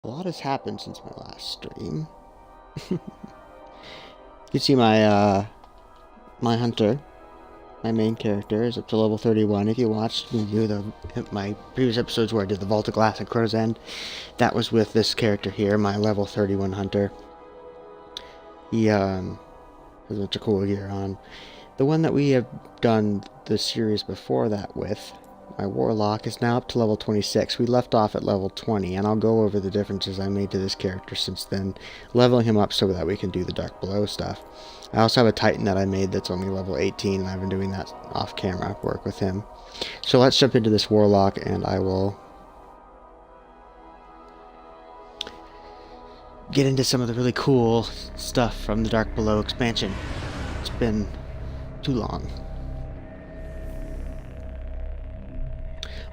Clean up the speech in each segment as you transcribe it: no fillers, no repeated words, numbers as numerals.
A lot has happened since my last stream. You can see my hunter, my main character, is up to level 31. If you watched me do my previous episodes where I did the Vault of Glass and Crota's End, that was with this character here, my level 31 hunter. He has a bunch of cool gear on. The one that we have done the series before that with, my Warlock, is now up to level 26. We left off at level 20, and I'll go over the differences I made to this character since then, leveling him up so that we can do the Dark Below stuff. I also have a Titan that I made that's only level 18, and I've been doing that off-camera work with him. So let's jump into this Warlock, and I will get into some of the really cool stuff from the Dark Below expansion. It's been too long.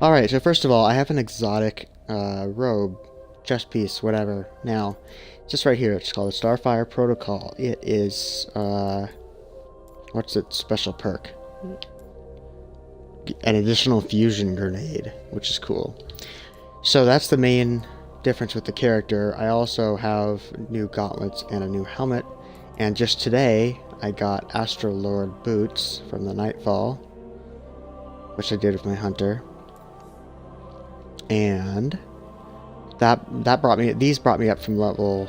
Alright, so first of all, I have an exotic robe, chest piece, whatever, now. Just right here, it's called the Starfire Protocol. It is, what's its special perk? An additional fusion grenade, which is cool. So that's the main difference with the character. I also have new gauntlets and a new helmet. And just today, I got Astro Lord boots from the Nightfall, which I did with my hunter. And these brought me up from level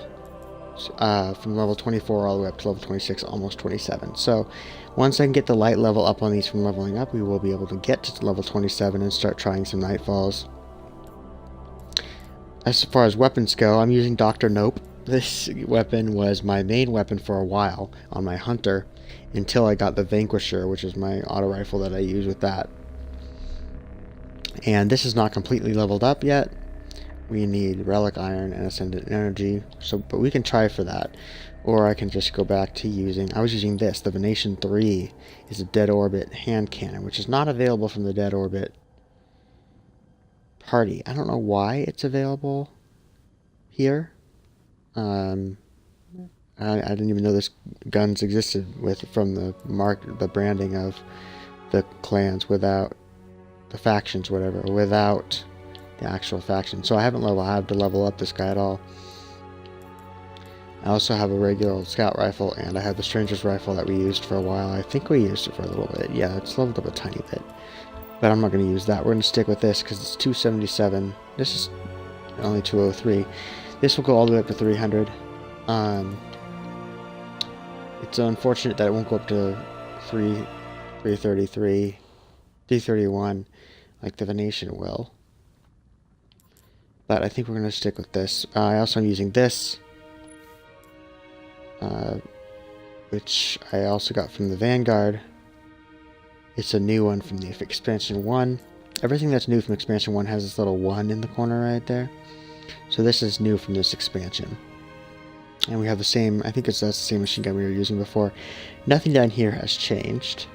24 all the way up to level 26, almost 27. So once I can get the light level up on these from leveling up, we will be able to get to level 27 and start trying some Nightfalls. As far as weapons go, I'm using Dr. Nope. This weapon was my main weapon for a while on my hunter until I got the Vanquisher, which is my auto rifle that I use with that. And this is not completely leveled up yet. We need Relic Iron and Ascendant Energy, but we can try for that. Or I can just go back to I was using this. The Venation 3 is a Dead Orbit hand cannon, which is not available from the Dead Orbit party. I don't know why it's available here. I didn't even know this guns existed from the branding of the clans without the factions, whatever, without the actual faction. So I haven't had to level up this guy at all. I also have a regular scout rifle, and I have the stranger's rifle that we used for a while. I think we used it for a little bit. Yeah, it's leveled up a tiny bit. But I'm not going to use that. We're going to stick with this because it's 277. This is only 203. This will go all the way up to 300. It's unfortunate that it won't go up to 333, 331 like the Venation will. But I think we're going to stick with this. I also am using this, which I also got from the Vanguard. It's a new one from the Expansion 1. Everything that's new from Expansion 1 has this little 1 in the corner right there. So this is new from this expansion. And we have the same, I think that's the same machine gun we were using before. Nothing down here has changed.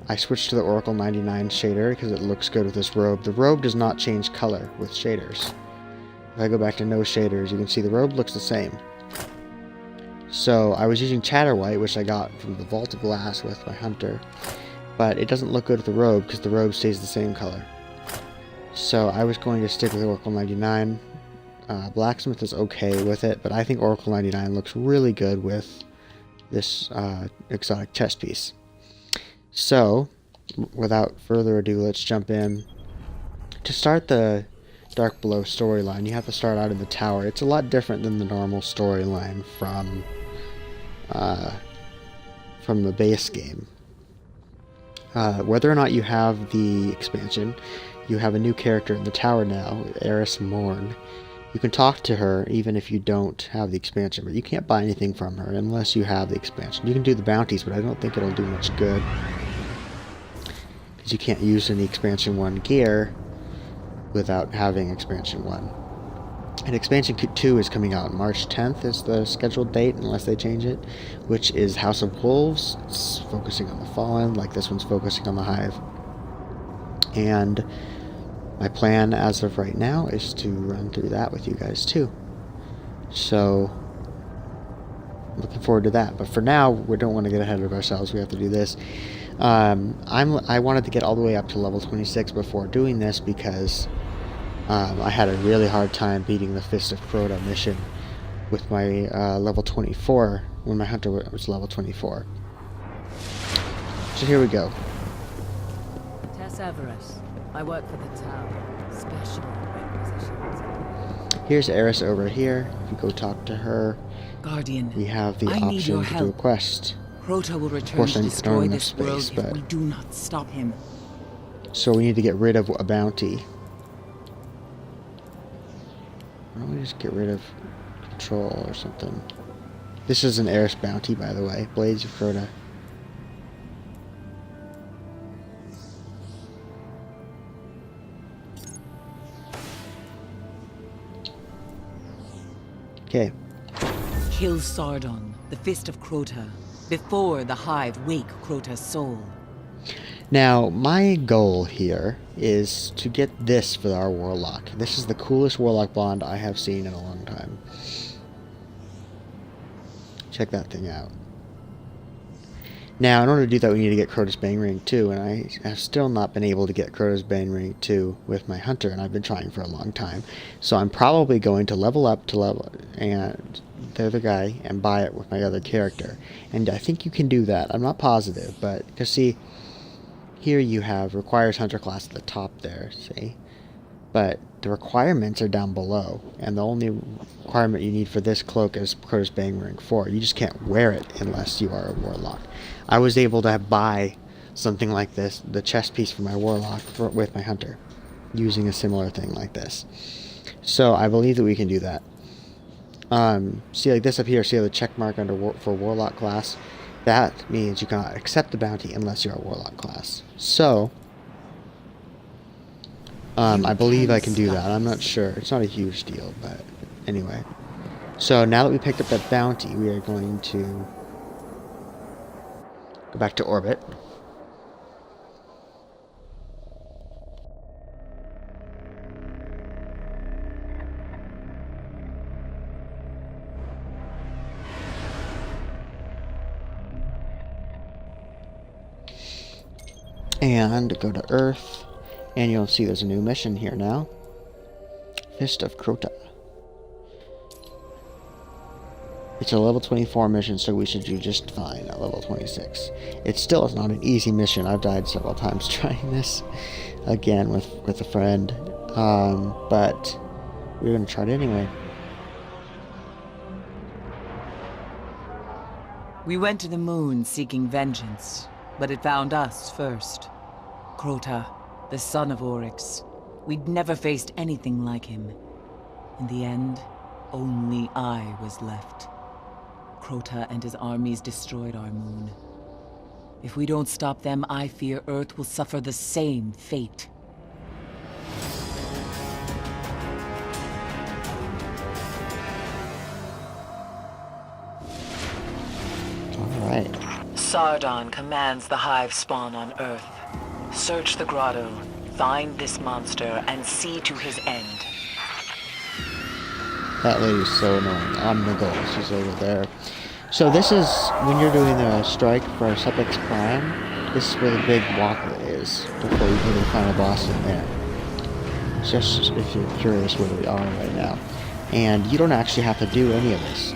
I switched to the Oracle 99 shader because it looks good with this robe. The robe does not change color with shaders. If I go back to no shaders, you can see the robe looks the same. So I was using Chatterwhite, which I got from the Vault of Glass with my hunter, but it doesn't look good with the robe because the robe stays the same color. So I was going to stick with Oracle 99. Blacksmith is okay with it, but I think Oracle 99 looks really good with this exotic chest piece. So, without further ado, let's jump in. To start the Dark Below storyline, you have to start out in the tower. It's a lot different than the normal storyline from the base game. Whether or not you have the expansion, you have a new character in the tower now, Eris Morn. You can talk to her even if you don't have the expansion, but you can't buy anything from her unless you have the expansion. You can do the bounties, but I don't think it'll do much good, because you can't use any Expansion 1 gear without having Expansion 1. And Expansion 2 is coming out March 10th is the scheduled date, unless they change it, which is House of Wolves. It's focusing on the Fallen, like this one's focusing on the Hive. And my plan as of right now is to run through that with you guys too. So, looking forward to that. But for now, we don't want to get ahead of ourselves. We have to do this. I wanted to get all the way up to level 26 before doing this because I had a really hard time beating the Fist of Crota mission with my level 24 when my hunter was level 24. So here we go. Tess Everett. I work for the town. Special requisitions. Here's Eris over here. If you go talk to her, Guardian, we have the I need your option to do a help. quest. Crota will Of return course, to I don't destroy have this space, world but if we do not stop him. so we need to get rid of a bounty. Why don't we just get rid of control or something? This is an Eris bounty, by the way. Blades of Crota. Okay. Kill Sardok, the Fist of Crota, before the Hive wake Crota's soul. Now, my goal here is to get this for our Warlock. This is the coolest Warlock bond I have seen in a long time. Check that thing out. Now, in order to do that, we need to get Crota's Bang Ring 2, and I have still not been able to get Crota's Bang Ring 2 with my Hunter, and I've been trying for a long time. So I'm probably going to level up to level and the other guy and buy it with my other character. And I think you can do that. I'm not positive, but because see, here you have requires Hunter class at the top there, see? But the requirements are down below, and the only requirement you need for this cloak is Crota's Bang Ring 4. You just can't wear it unless you are a Warlock. I was able to buy something like this, the chest piece for my Warlock, with my Hunter, using a similar thing like this. So I believe that we can do that. See like this up here, see the check mark under for Warlock class? That means you cannot accept the bounty unless you're a Warlock class. So, I believe I can do that. I'm not sure. It's not a huge deal, but anyway. So now that we picked up that bounty, we are going to go back to orbit. And go to Earth. And you'll see there's a new mission here now. Fist of Crota. It's a level 24 mission, so we should do just fine at level 26. It still is not an easy mission. I've died several times trying this again with a friend. But we're going to try it anyway. We went to the moon seeking vengeance, but it found us first. Crota, the son of Oryx. We'd never faced anything like him. In the end, only I was left. Crota and his armies destroyed our moon. If we don't stop them, I fear Earth will suffer the same fate. All right. Sardok commands the Hive spawn on Earth. Search the grotto, find this monster, and see to his end. That lady's so annoying. On the goal. She's over there. So this is, when you're doing the strike for Subex Prime, this is where the big walkway is, before you go to the final boss in there. Just if you're curious where we are right now. And you don't actually have to do any of this.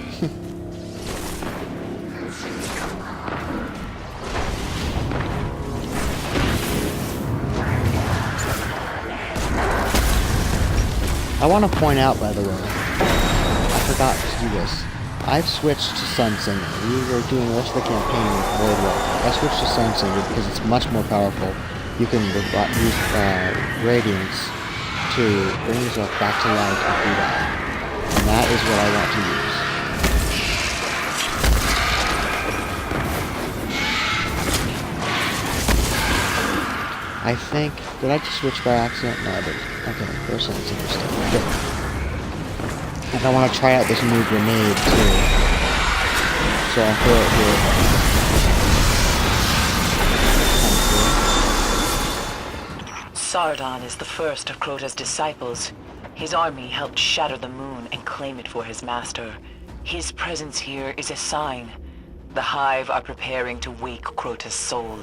I want to point out, by the way, I forgot to do this. I've switched to Sunsinger. We were doing the rest of the campaign with Void Walker. I switched to Sunsinger because it's much more powerful. You can use Radiance to bring yourself back to life if you die. And that is what I want to use. I think, did I just switch by accident? No, I didn't. Okay, there's something interesting. Good. And I want to try out this new grenade too. So I'll throw it here. Sardok is the first of Crota's disciples. His army helped shatter the moon and claim it for his master. His presence here is a sign. The Hive are preparing to wake Crota's soul.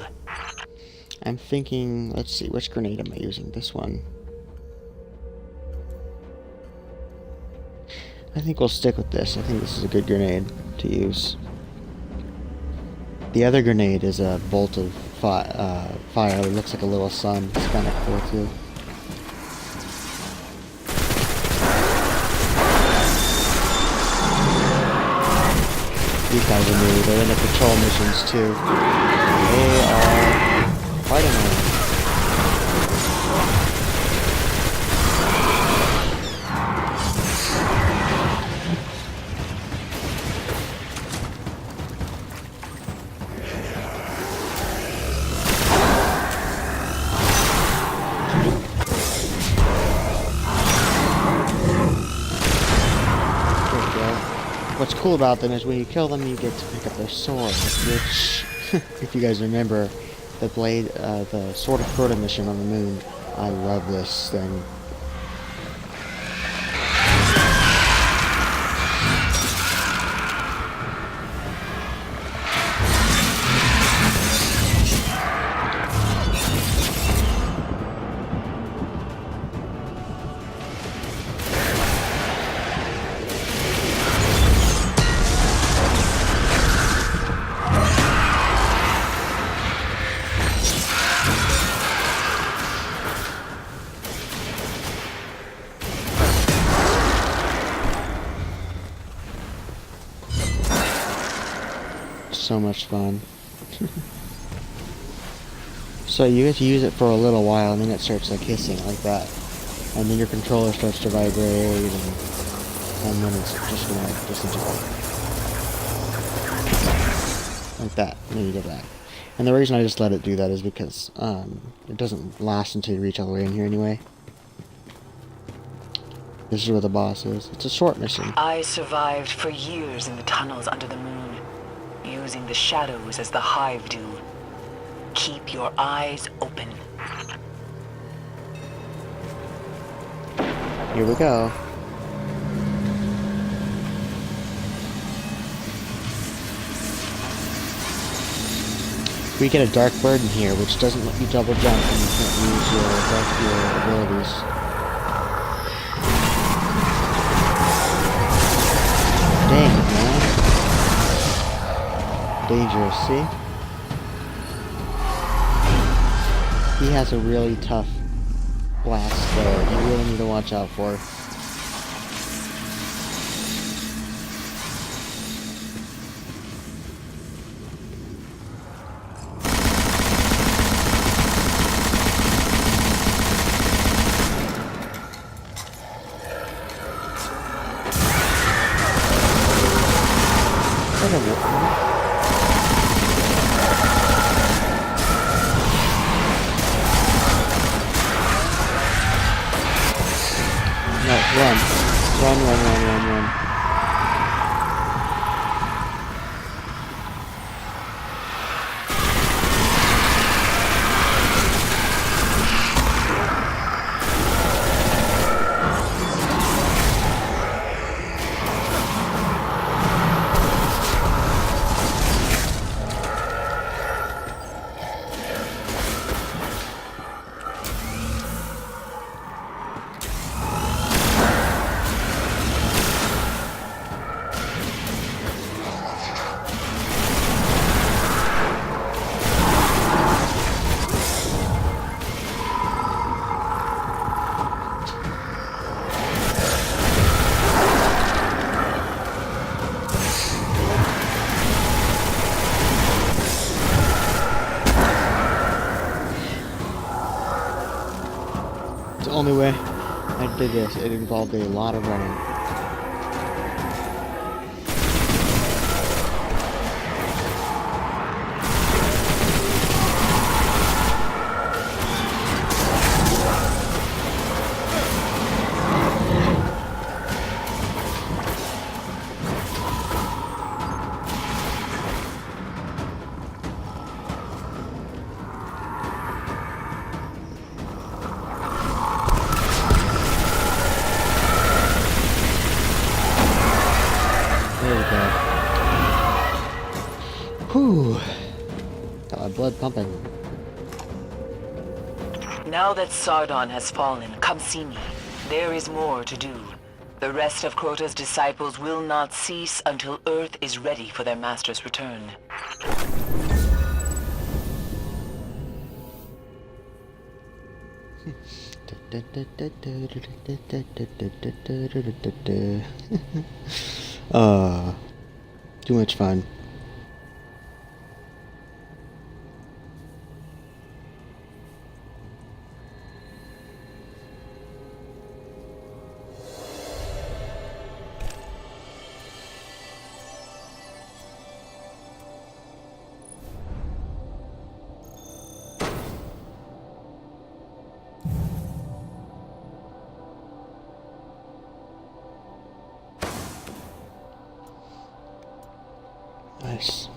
I'm thinking, let's see, which grenade am I using? This one. I think we'll stick with this. I think this is a good grenade to use. The other grenade is a bolt of fire. It looks like a little sun. It's kind of cool too. These guys are new. They're in the patrol missions too. They are quite annoying. What's cool about them is when you kill them, you get to pick up their sword, which, if you guys remember, the Sword of Crota mission on the moon. I love this thing. So much fun. So you get to use it for a little while and then it starts like hissing like that. And then your controller starts to vibrate and then it's just gonna disintegrate. Like that. And then you go back. And the reason I just let it do that is because it doesn't last until you reach all the way in here anyway. This is where the boss is. It's a short mission. I survived for years in the tunnels under the moon, using the shadows as the hive do. Keep your eyes open. Here we go. We get a dark bird in here, which doesn't let you double jump and you can't use your abilities. Dang it, man. Dangerous, see? He has a really tough blast there. You really need to watch out for. No, run. Run. The only way I did this, it involved a lot of running. Whew. Got my blood pumping. Now that Sardok has fallen, come see me. There is more to do. The rest of Crota's disciples will not cease until Earth is ready for their master's return. Too much fun. Nice.